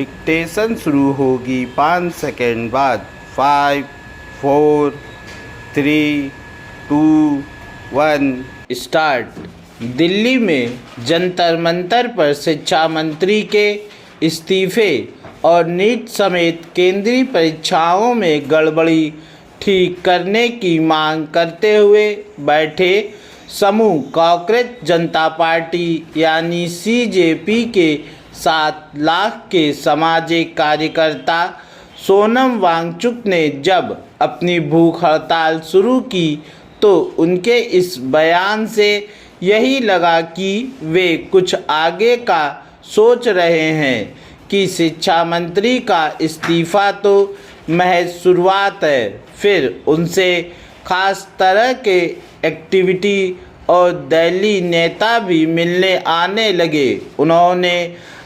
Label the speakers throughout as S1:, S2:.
S1: Dictation शुरू होगी 5 second बाद। 5 4 3 2 1 स्टार्ट। दिल्ली में जंतर मंतर पर शिक्षा मंत्री के इस्तीफे और नीट समेत केंद्रीय परीक्षाओं में गड़बड़ी ठीक करने की मांग करते हुए बैठे समूह कांग्रेस जनता पार्टी यानी सीजेपी के 7 लाख के सामाजिक कार्यकर्ता सोनम वांगचुक ने जब अपनी भूख हड़ताल शुरू की तो उनके इस बयान से यही लगा कि वे कुछ आगे का सोच रहे हैं कि शिक्षा मंत्री का इस्तीफा तो महज शुरुआत है। फिर उनसे खास तरह के एक्टिविटी और दिल्ली नेता भी मिलने आने लगे। उन्होंने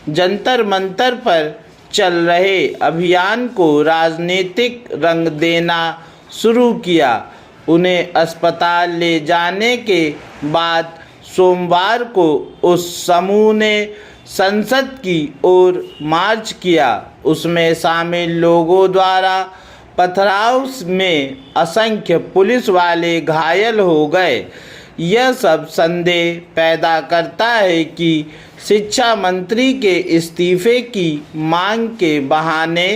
S1: जंतर मंतर पर चल रहे अभियान को राजनीतिक रंग देना शुरू किया। उन्हें अस्पताल ले जाने के बाद सोमवार को उस समूह ने संसद की ओर मार्च किया। उसमें शामिल लोगों द्वारा पथराव में असंख्य पुलिस वाले घायल हो गए। यह सब संदेह पैदा करता है कि शिक्षा मंत्री के इस्तीफे की मांग के बहाने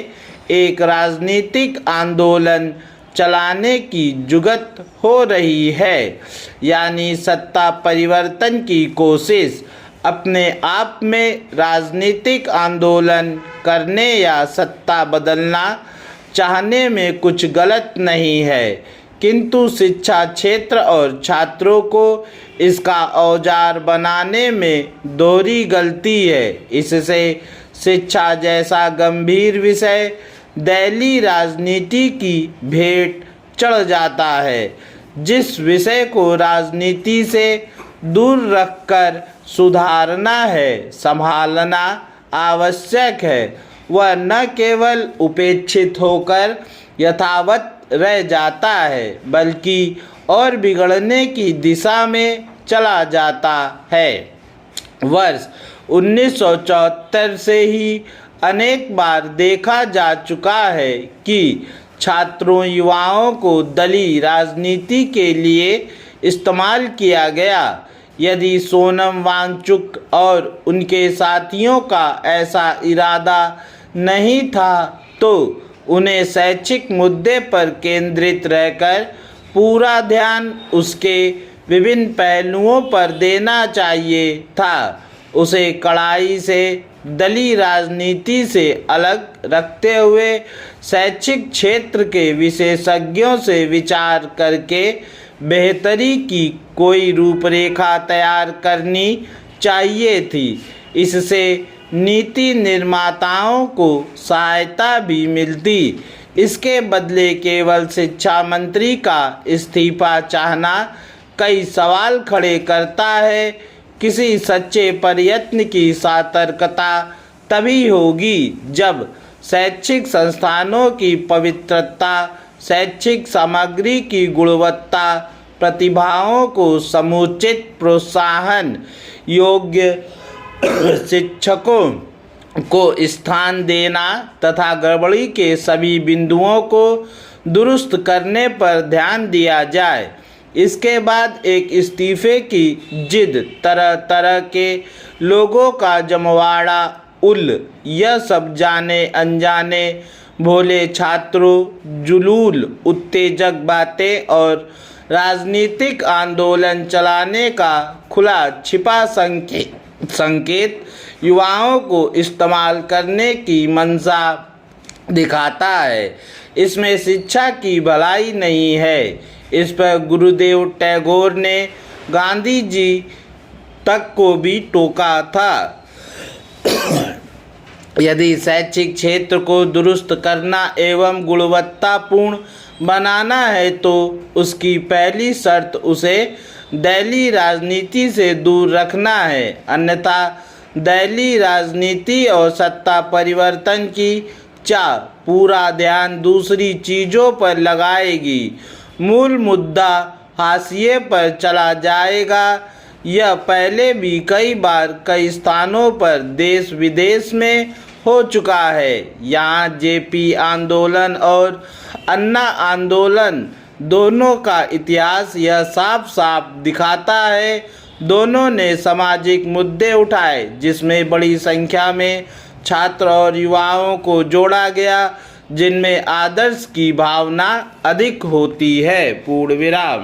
S1: एक राजनीतिक आंदोलन चलाने की जुगत हो रही है, यानी सत्ता परिवर्तन की कोशिश। अपने आप में राजनीतिक आंदोलन करने या सत्ता बदलना चाहने में कुछ गलत नहीं है, किंतु शिक्षा क्षेत्र और छात्रों को इसका औजार बनाने में दोहरी गलती है। इससे शिक्षा जैसा गंभीर विषय दिल्ली राजनीति की भेंट चढ़ जाता है। जिस विषय को राजनीति से दूर रखकर सुधारना है, संभालना आवश्यक है, वह न केवल उपेक्षित होकर यथावत रह जाता है बल्कि और बिगड़ने की दिशा में चला जाता है। वर्ष 1974 से ही अनेक बार देखा जा चुका है कि छात्रों युवाओं को दलीय राजनीति के लिए इस्तेमाल किया गया। यदि सोनम वांगचुक और उनके साथियों का ऐसा इरादा नहीं था तो उन्हें शैक्षिक मुद्दे पर केंद्रित रहकर पूरा ध्यान उसके विभिन्न पहलुओं पर देना चाहिए था। उसे कड़ाई से दलीय राजनीति से अलग रखते हुए शैक्षिक क्षेत्र के विशेषज्ञों से विचार करके बेहतरी की कोई रूपरेखा तैयार करनी चाहिए थी। इससे नीति निर्माताओं को सहायता भी मिलती। इसके बदले केवल शिक्षा मंत्री का इस्तीफा चाहना कई सवाल खड़े करता है। किसी सच्चे प्रयत्न की सार्थकता तभी होगी जब शैक्षिक संस्थानों की पवित्रता, शैक्षिक सामग्री की गुणवत्ता, प्रतिभाओं को समुचित प्रोत्साहन, योग्य शिक्षकों को स्थान देना तथा गड़बड़ी के सभी बिंदुओं को दुरुस्त करने पर ध्यान दिया जाए। इसके बाद एक इस्तीफे की जिद, तरह तरह के लोगों का जमवाड़ा, यह सब जाने अनजाने भोले छात्रों, जुलूल, उत्तेजक बातें और राजनीतिक आंदोलन चलाने का खुला छिपा संकेत युवाओं को इस्तेमाल करने की मंशा दिखाता है। इसमें शिक्षा की भलाई नहीं है। इस पर गुरुदेव टैगोर ने गांधी जी तक को भी टोका था। यदि शैक्षिक क्षेत्र को दुरुस्त करना एवं गुणवत्तापूर्ण बनाना है तो उसकी पहली शर्त उसे दिल्ली राजनीति से दूर रखना है, अन्यथा दिल्ली राजनीति और सत्ता परिवर्तन की चाह पूरा ध्यान दूसरी चीज़ों पर लगाएगी। मूल मुद्दा हाशिए पर चला जाएगा। यह पहले भी कई बार कई स्थानों पर देश विदेश में हो चुका है। यहाँ जेपी आंदोलन और अन्ना आंदोलन दोनों का इतिहास यह साफ साफ दिखाता है। दोनों ने सामाजिक मुद्दे उठाए जिसमें बड़ी संख्या में छात्र और युवाओं को जोड़ा गया, जिनमें आदर्श की भावना अधिक होती है। पूर्ण विराम।